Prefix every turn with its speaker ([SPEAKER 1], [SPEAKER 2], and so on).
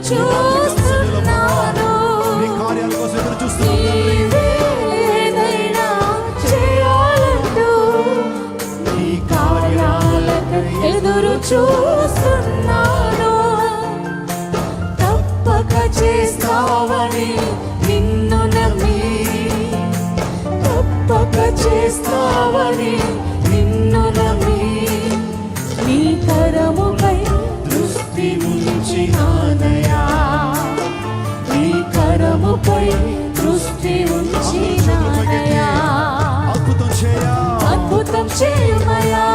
[SPEAKER 1] చూస్తున్నాను.
[SPEAKER 2] నీ కార్యాల కోసం ఎదురు చూస్తున్నాను.
[SPEAKER 1] ఏదైనా చేయాలంటూ నీ కార్యాలకు ఎదురు చూస్తున్నాను. తప్పక చేస్తావని నిన్ను నమ్మి, తప్పక చేస్తావని నిన్ను నమ్మి, నీ కరముపై దృష్టి ఉంచినానయా, నీ కరముపై దృష్టి ఉంచినానయా.
[SPEAKER 2] అద్భుతం
[SPEAKER 1] చేయుమయా,